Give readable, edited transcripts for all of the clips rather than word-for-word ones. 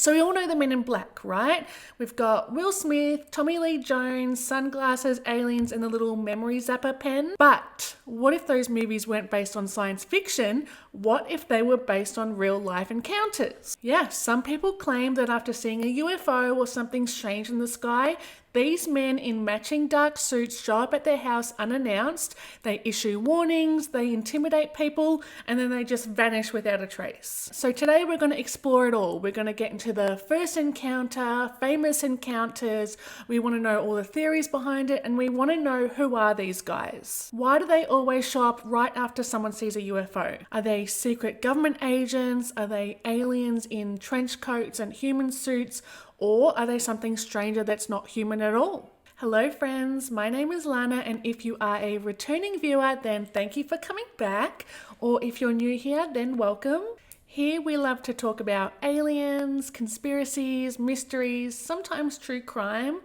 So we all know the Men in Black, right? We've got Will Smith, Tommy Lee Jones, sunglasses, aliens, and the little memory zapper pen. But what if those movies weren't based on science fiction? What if they were based on real life encounters? Yeah, some people claim that after seeing a UFO or something strange in the sky, these men in matching dark suits show up at their house unannounced, they issue warnings, they intimidate people, and then they just vanish without a trace. So today we're going to explore it all. We're going to get into the first encounter, famous encounters, we want to know all the theories behind it, and we want to know who are these guys? Why do they always show up right after someone sees a UFO? Are they secret government agents? Are they aliens in trench coats and human suits? Or are they something stranger that's not human at all? Hello friends, my name is Lana, and if you are a returning viewer, then thank you for coming back. Or if you're new here, then welcome. Here we love to talk about aliens, conspiracies, mysteries, sometimes true crime.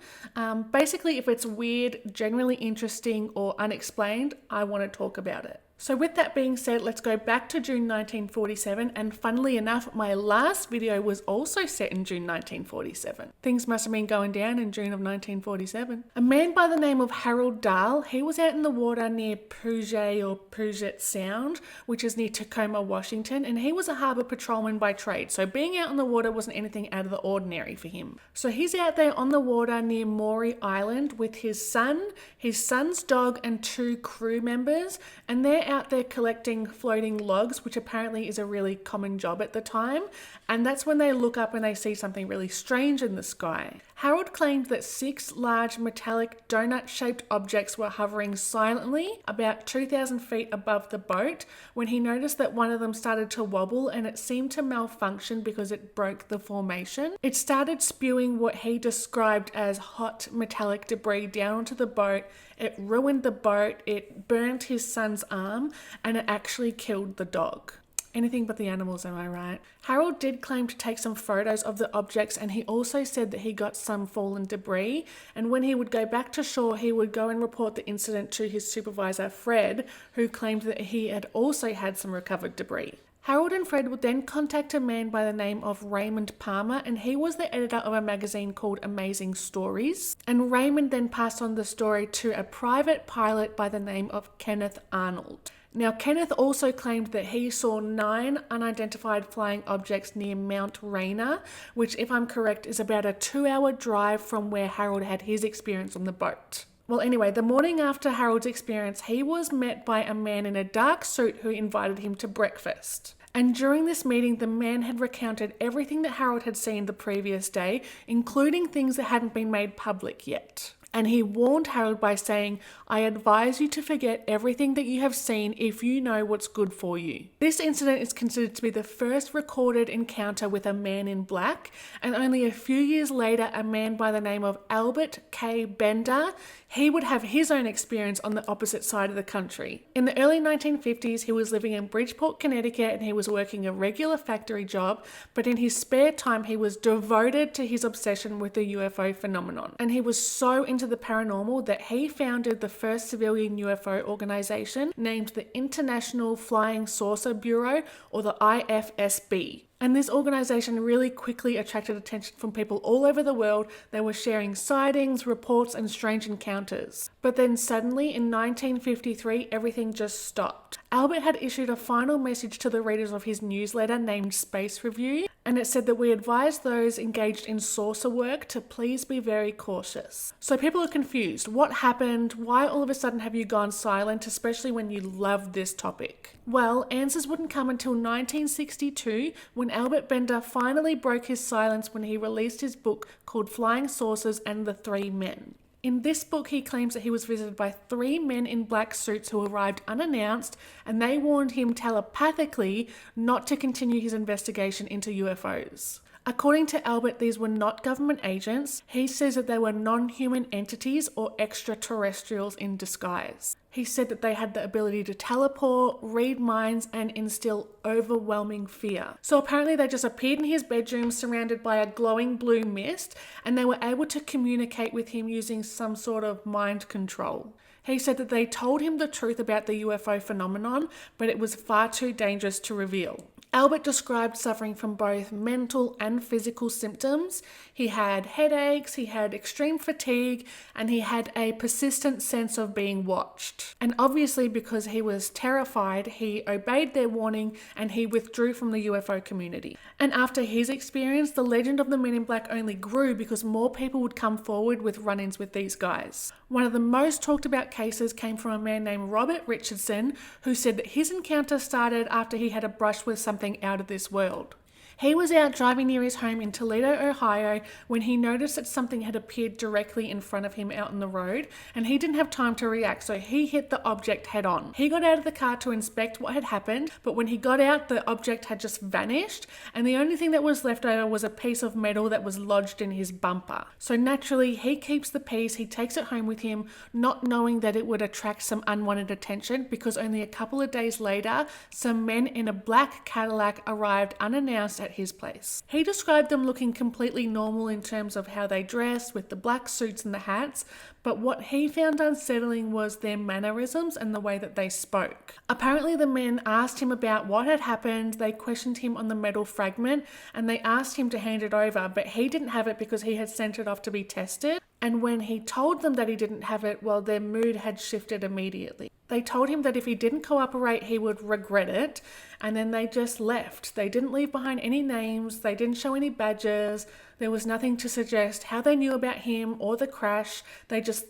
Basically, if it's weird, generally interesting, or unexplained, I want to talk about it. So with that being said, let's go back to June 1947, and funnily enough, my last video was also set in June 1947. Things must have been going down in June of 1947. A man by the name of Harold Dahl, he was out in the water near Puget Sound, which is near Tacoma, Washington, and he was a harbour patrolman by trade, so being out on the water wasn't anything out of the ordinary for him. So he's out there on the water near Maury Island with his son, his son's dog, and 2 crew members, and they're out there collecting floating logs, which apparently is a really common job at the time, and that's when they look up and they see something really strange in the sky. Harold claimed that 6 large metallic donut-shaped objects were hovering silently about 2,000 feet above the boat when he noticed that one of them started to wobble and it seemed to malfunction because it broke the formation. It started spewing what he described as hot metallic debris down onto the boat. It ruined the boat, it burnt his son's arm, and it actually killed the dog. Anything but the animals, am I right? Harold did claim to take some photos of the objects, and he also said that he got some fallen debris, and when he would go back to shore, he would go and report the incident to his supervisor, Fred, who claimed that he had also had some recovered debris. Harold and Fred would then contact a man by the name of Raymond Palmer, and he was the editor of a magazine called Amazing Stories. And Raymond then passed on the story to a private pilot by the name of Kenneth Arnold. Now, Kenneth also claimed that he saw 9 unidentified flying objects near Mount Rainier, which, if I'm correct, is about a 2-hour drive from where Harold had his experience on the boat. Well, anyway, the morning after Harold's experience, he was met by a man in a dark suit who invited him to breakfast. And during this meeting, the man had recounted everything that Harold had seen the previous day, including things that hadn't been made public yet. And he warned Harold by saying, "I advise you to forget everything that you have seen if you know what's good for you." This incident is considered to be the first recorded encounter with a man in black, and only a few years later, a man by the name of Albert K. Bender, he would have his own experience on the opposite side of the country. In the early 1950s, he was living in Bridgeport, Connecticut, and he was working a regular factory job, but in his spare time, he was devoted to his obsession with the UFO phenomenon. And he was so into the paranormal that he founded the first civilian UFO organization named the International Flying Saucer Bureau, or the IFSB. And this organization really quickly attracted attention from people all over the world. They were sharing sightings, reports, and strange encounters. But then suddenly, in 1953, everything just stopped. Albert had issued a final message to the readers of his newsletter named Space Review, and it said that we advise those engaged in saucer work to please be very cautious. So people are confused. What happened? Why all of a sudden have you gone silent, especially when you love this topic? Well, answers wouldn't come until 1962, when Albert Bender finally broke his silence when he released his book called Flying Saucers and the Three Men. In this book, he claims that he was visited by 3 men in black suits who arrived unannounced, and they warned him telepathically not to continue his investigation into UFOs. According to Albert, these were not government agents. He says that they were non-human entities or extraterrestrials in disguise. He said that they had the ability to teleport, read minds, and instill overwhelming fear. So apparently they just appeared in his bedroom surrounded by a glowing blue mist, and they were able to communicate with him using some sort of mind control. He said that they told him the truth about the UFO phenomenon, but it was far too dangerous to reveal. Albert described suffering from both mental and physical symptoms. He had headaches, he had extreme fatigue, and he had a persistent sense of being watched. And obviously, because he was terrified, he obeyed their warning and he withdrew from the UFO community. And after his experience, the legend of the Men in Black only grew because more people would come forward with run-ins with these guys. One of the most talked about cases came from a man named Robert Richardson, who said that his encounter started after he had a brush with something out of this world. He was out driving near his home in Toledo, Ohio, when he noticed that something had appeared directly in front of him out on the road, and he didn't have time to react, so he hit the object head on. He got out of the car to inspect what had happened, but when he got out, the object had just vanished, and the only thing that was left over was a piece of metal that was lodged in his bumper. So naturally, he keeps the piece, he takes it home with him, not knowing that it would attract some unwanted attention, because only a couple of days later, some men in a black Cadillac arrived unannounced at his place. He described them looking completely normal in terms of how they dressed, with the black suits and the hats, but what he found unsettling was their mannerisms and the way that they spoke. Apparently the men asked him about what had happened, they questioned him on the metal fragment, and they asked him to hand it over, but he didn't have it because he had sent it off to be tested. And when he told them that he didn't have it, well, their mood had shifted immediately. They told him that if he didn't cooperate, he would regret it, and then they just left. They didn't leave behind any names, they didn't show any badges, there was nothing to suggest how they knew about him or the crash, they just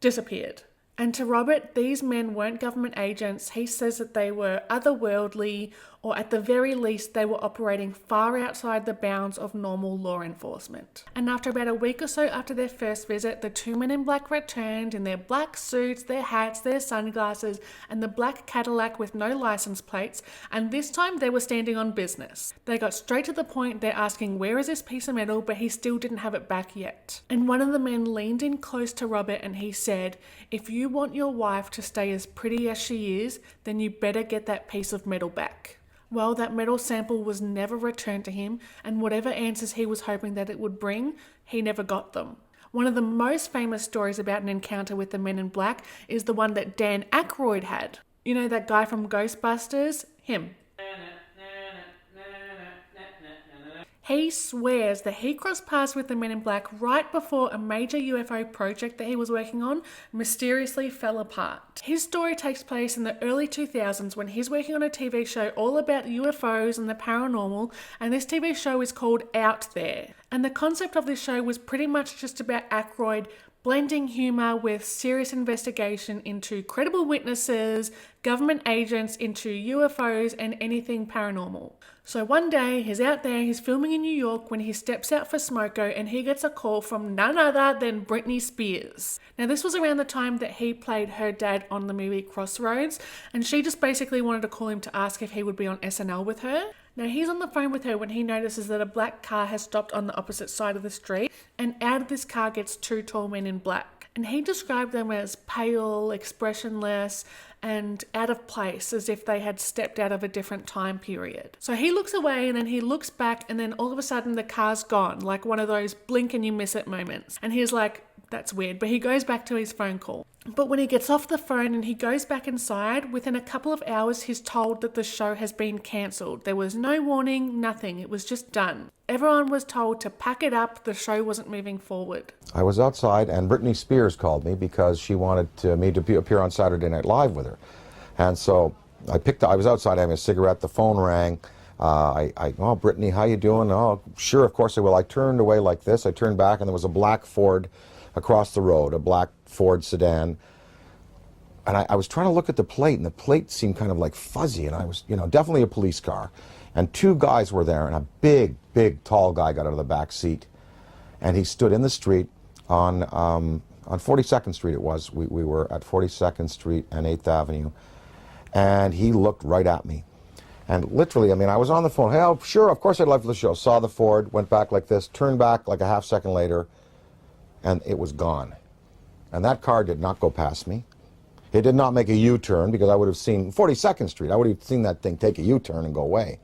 disappeared. And to Robert, these men weren't government agents. He says that they were otherworldly, or at the very least, they were operating far outside the bounds of normal law enforcement. And after about a week or so after their first visit, the two men in black returned in their black suits, their hats, their sunglasses, and the black Cadillac with no license plates, and this time they were standing on business. They got straight to the point, they're asking where is this piece of metal, but he still didn't have it back yet. And one of the men leaned in close to Robert and he said, "If you want your wife to stay as pretty as she is, then you better get that piece of metal back." Well, that metal sample was never returned to him, and whatever answers he was hoping that it would bring, he never got them. One of the most famous stories about an encounter with the Men in Black is the one that Dan Aykroyd had. You know that guy from Ghostbusters? Him. He swears that he crossed paths with the Men in Black right before a major UFO project that he was working on mysteriously fell apart. His story takes place in the early 2000s when he's working on a TV show all about UFOs and the paranormal, and this TV show is called Out There. And the concept of this show was pretty much just about Aykroyd blending humour with serious investigation into credible witnesses, government agents, into UFOs and anything paranormal. So one day he's out there, he's filming in New York when he steps out for smoko and he gets a call from none other than Britney Spears. Now this was around the time that he played her dad on the movie Crossroads, and she just basically wanted to call him to ask if he would be on SNL with her. Now he's on the phone with her when he notices that a black car has stopped on the opposite side of the street, and out of this car gets two tall men in black. And he described them as pale, expressionless, and out of place, as if they had stepped out of a different time period. So he looks away and then he looks back, and then all of a sudden the car's gone, like one of those blink and you miss it moments. And he's like, that's weird, but he goes back to his phone call. But when he gets off the phone and he goes back inside, within a couple of hours he's told that the show has been cancelled. There was no warning, nothing, it was just done. Everyone was told to pack it up, the show wasn't moving forward. I was outside and Britney Spears called me because she wanted me to appear on Saturday Night Live with her. And so I was outside having a cigarette, the phone rang. Oh, Britney, how you doing? Oh, sure, of course I will. I turned away like this. I turned back and there was a black Ford across the road, a black Ford sedan. And I was trying to look at the plate, and the plate seemed kind of like fuzzy, and I was, definitely a police car. And two guys were there, and a big, tall guy got out of the back seat. And he stood in the street on 42nd Street it was. We were at 42nd Street and 8th Avenue. And he looked right at me. And literally, I was on the phone. Hey, oh, sure, of course I'd love for the show. Saw the Ford, went back like this, turned back like a half second later, and it was gone. And that car did not go past me. It did not make a U-turn, because I would have seen 42nd Street. I would have seen that thing take a U-turn and go away.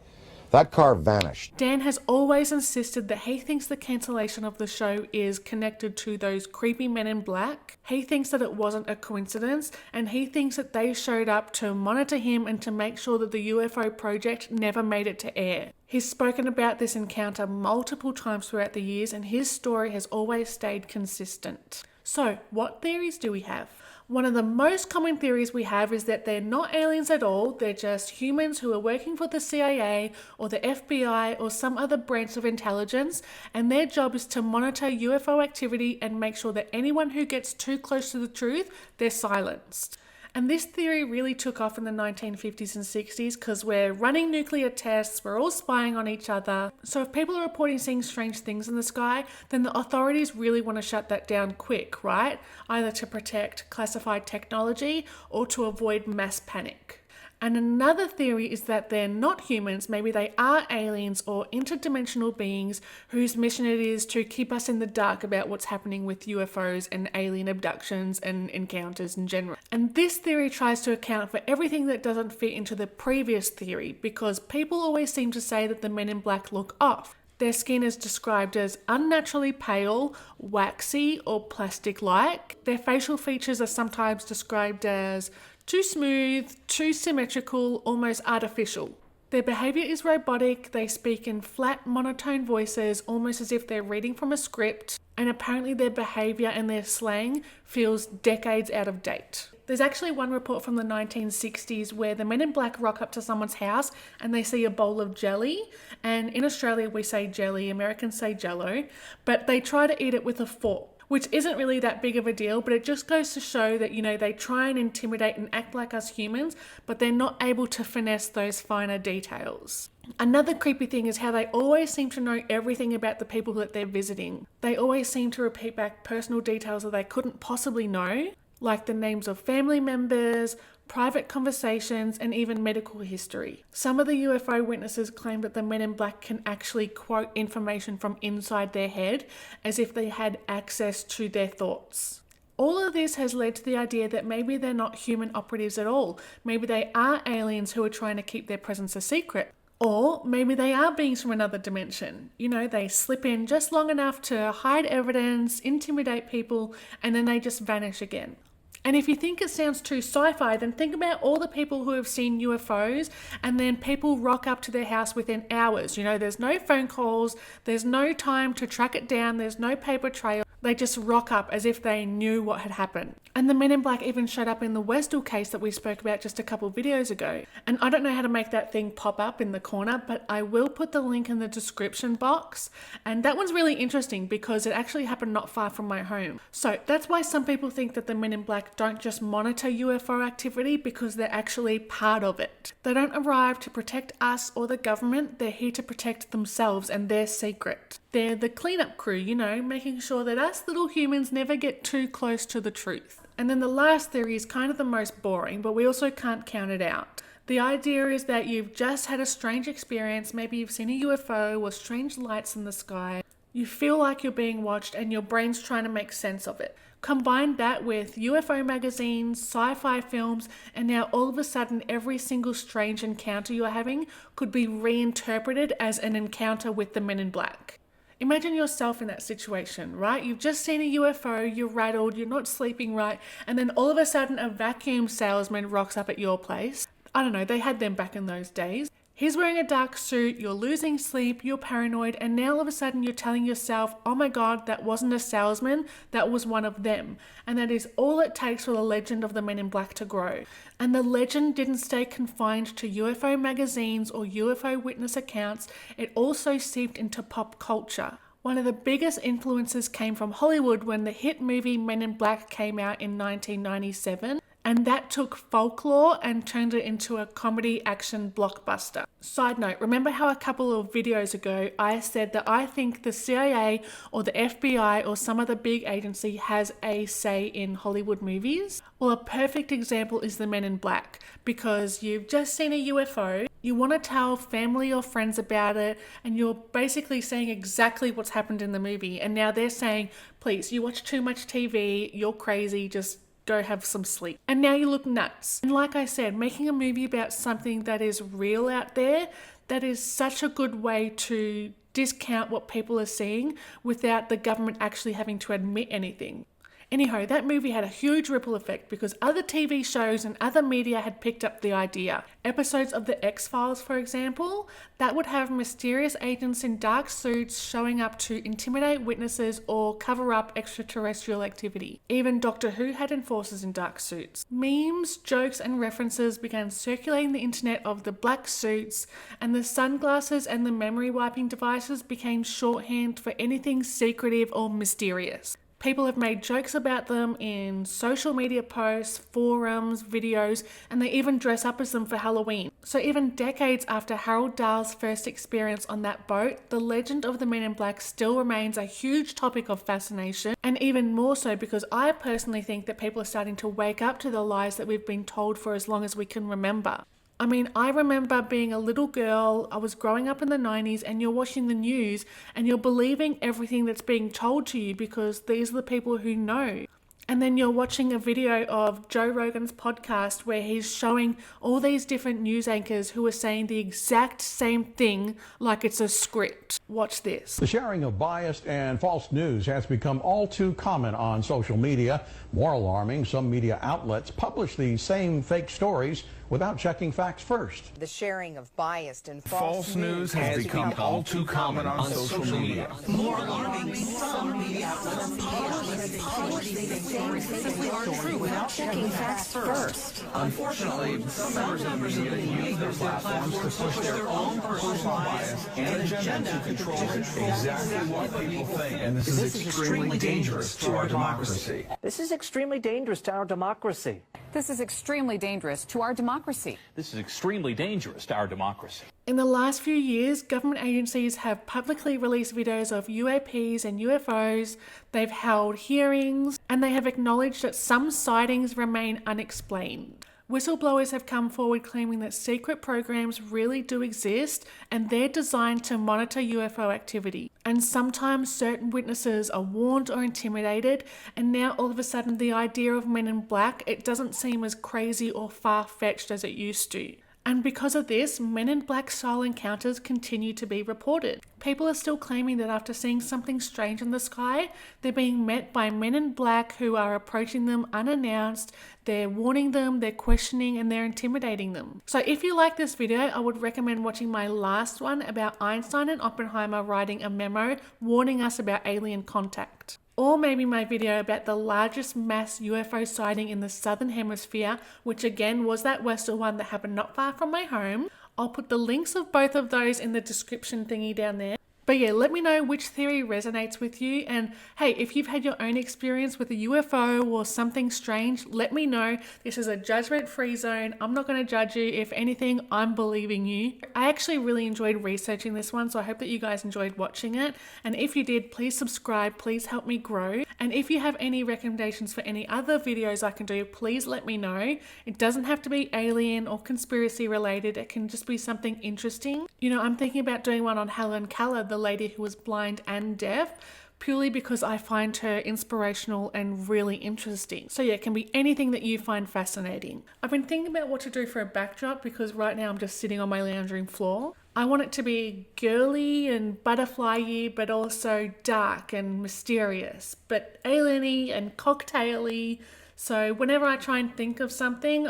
That car vanished. Dan has always insisted that he thinks the cancellation of the show is connected to those creepy men in black. He thinks that it wasn't a coincidence, and he thinks that they showed up to monitor him and to make sure that the UFO project never made it to air. He's spoken about this encounter multiple times throughout the years, and his story has always stayed consistent. So, what theories do we have? One of the most common theories we have is that they're not aliens at all, they're just humans who are working for the CIA or the FBI or some other branch of intelligence, and their job is to monitor UFO activity and make sure that anyone who gets too close to the truth, they're silenced. And this theory really took off in the 1950s and 60s because we're running nuclear tests, we're all spying on each other. So if people are reporting seeing strange things in the sky, then the authorities really want to shut that down quick, right? Either to protect classified technology or to avoid mass panic. And another theory is that they're not humans, maybe they are aliens or interdimensional beings whose mission it is to keep us in the dark about what's happening with UFOs and alien abductions and encounters in general. And this theory tries to account for everything that doesn't fit into the previous theory, because people always seem to say that the men in black look off. Their skin is described as unnaturally pale, waxy, or plastic-like. Their facial features are sometimes described as too smooth, too symmetrical, almost artificial. Their behaviour is robotic, they speak in flat, monotone voices, almost as if they're reading from a script, and apparently their behaviour and their slang feels decades out of date. There's actually one report from the 1960s where the men in black rock up to someone's house and they see a bowl of jelly, and in Australia we say jelly, Americans say jello, but they try to eat it with a fork, which isn't really that big of a deal, but it just goes to show that, they try and intimidate and act like us humans, but they're not able to finesse those finer details. Another creepy thing is how they always seem to know everything about the people that they're visiting. They always seem to repeat back personal details that they couldn't possibly know, like the names of family members, private conversations, and even medical history. Some of the UFO witnesses claim that the men in black can actually quote information from inside their head as if they had access to their thoughts. All of this has led to the idea that maybe they're not human operatives at all. Maybe they are aliens who are trying to keep their presence a secret. Or maybe they are beings from another dimension. They slip in just long enough to hide evidence, intimidate people, and then they just vanish again. And if you think it sounds too sci-fi, then think about all the people who have seen UFOs and then people rock up to their house within hours. There's no phone calls, there's no time to track it down, there's no paper trail. They just rock up as if they knew what had happened. And the men in black even showed up in the Westall case that we spoke about just a couple of videos ago. And I don't know how to make that thing pop up in the corner, but I will put the link in the description box. And that one's really interesting because it actually happened not far from my home. So that's why some people think that the men in black don't just monitor UFO activity, because they're actually part of it. They don't arrive to protect us or the government, they're here to protect themselves and their secret. They're the cleanup crew, making sure that us little humans never get too close to the truth. And then the last theory is kind of the most boring, but we also can't count it out. The idea is that you've just had a strange experience, maybe you've seen a UFO or strange lights in the sky. You feel like you're being watched and your brain's trying to make sense of it. Combine that with UFO magazines, sci-fi films, and now all of a sudden every single strange encounter you're having could be reinterpreted as an encounter with the men in black. Imagine yourself in that situation, right? You've just seen a UFO, you're rattled, you're not sleeping right, and then all of a sudden a vacuum salesman rocks up at your place. I don't know, they had them back in those days. He's wearing a dark suit, you're losing sleep, you're paranoid, and now all of a sudden you're telling yourself, oh my God, that wasn't a salesman, that was one of them. And that is all it takes for the legend of the Men in Black to grow. And the legend didn't stay confined to UFO magazines or UFO witness accounts, it also seeped into pop culture. One of the biggest influences came from Hollywood when the hit movie Men in Black came out in 1997. And that took folklore and turned it into a comedy action blockbuster. Side note, remember how a couple of videos ago I said that I think the CIA or the FBI or some other big agency has a say in Hollywood movies? Well, a perfect example is the Men in Black, because you've just seen a UFO, you want to tell family or friends about it, and you're basically saying exactly what's happened in the movie. And now they're saying, please, you watch too much TV, you're crazy, just go have some sleep. And now you look nuts. And like I said, making a movie about something that is real out there, That is such a good way to discount what people are seeing without the government actually having to admit anything. Anyhow, that movie had a huge ripple effect because other TV shows and other media had picked up the idea. Episodes of The X-Files, for example, that would have mysterious agents in dark suits showing up to intimidate witnesses or cover up extraterrestrial activity. Even Doctor Who had enforcers in dark suits. Memes, jokes, and references began circulating the internet of the black suits, and the sunglasses and the memory wiping devices became shorthand for anything secretive or mysterious. People have made jokes about them in social media posts, forums, videos, and they even dress up as them for Halloween. So even decades after Harold Dahl's first experience on that boat, the legend of the Men in Black still remains a huge topic of fascination, and even more so because I personally think that people are starting to wake up to the lies that we've been told for as long as we can remember. I mean, I remember being a little girl, I was growing up in the 90s, and you're watching the news and you're believing everything that's being told to you because these are the people who know. And then you're watching a video of Joe Rogan's podcast where he's showing all these different news anchors who are saying the exact same thing like it's a script. Watch this. The sharing of biased and false news has become all too common on social media. More alarming, some media outlets publish these same fake stories without checking facts first. The sharing of biased and false news has become all too common on social media. More alarming, some media outlets publish these stories simply aren't true without checking facts first. Unfortunately, some members of the media use their platforms to push their own personal bias and agenda to control exactly what people think. And this is extremely dangerous to our democracy. This is extremely dangerous to our democracy. This is extremely dangerous to our democracy. This is extremely dangerous to our democracy. In the last few years, government agencies have publicly released videos of UAPs and UFOs, they've held hearings, and they have acknowledged that some sightings remain unexplained. Whistleblowers have come forward claiming that secret programs really do exist and they're designed to monitor UFO activity. And sometimes certain witnesses are warned or intimidated, and now all of a sudden the idea of Men in Black, it doesn't seem as crazy or far-fetched as it used to. And because of this, Men in Black style encounters continue to be reported. People are still claiming that after seeing something strange in the sky, they're being met by Men in Black who are approaching them unannounced, they're warning them, they're questioning, and they're intimidating them. So if you like this video, I would recommend watching my last one about Einstein and Oppenheimer writing a memo warning us about alien contact. Or maybe my video about the largest mass UFO sighting in the southern hemisphere, which again was that Western one that happened not far from my home. I'll put the links of both of those in the description thingy down there. But yeah, let me know which theory resonates with you, and hey, if you've had your own experience with a UFO or something strange, let me know. This is a judgment-free zone. I'm not going to judge you. If anything, I'm believing you. I actually really enjoyed researching this one, so I hope that you guys enjoyed watching it. And if you did, please subscribe. Please help me grow. And if you have any recommendations for any other videos I can do, please let me know. It doesn't have to be alien or conspiracy related. It can just be something interesting. You know, I'm thinking about doing one on Helen Keller, the lady who was blind and deaf, purely because I find her inspirational and really interesting. So yeah, it can be anything that you find fascinating. I've been thinking about what to do for a backdrop because right now I'm just sitting on my lounge room floor. I want it to be girly and butterfly-y, but also dark and mysterious, but alien-y and cocktail-y. So whenever I try and think of something,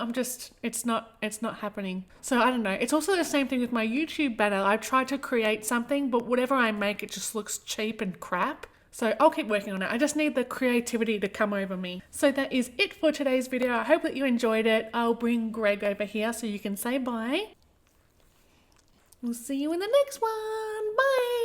it's not happening. So I don't know. It's also the same thing with my YouTube banner. I've tried to create something, but whatever I make, it just looks cheap and crap. So I'll keep working on it. I just need the creativity to come over me. So that is it for today's video. I hope that you enjoyed it. I'll bring Greg over here so you can say bye. We'll see you in the next one. Bye.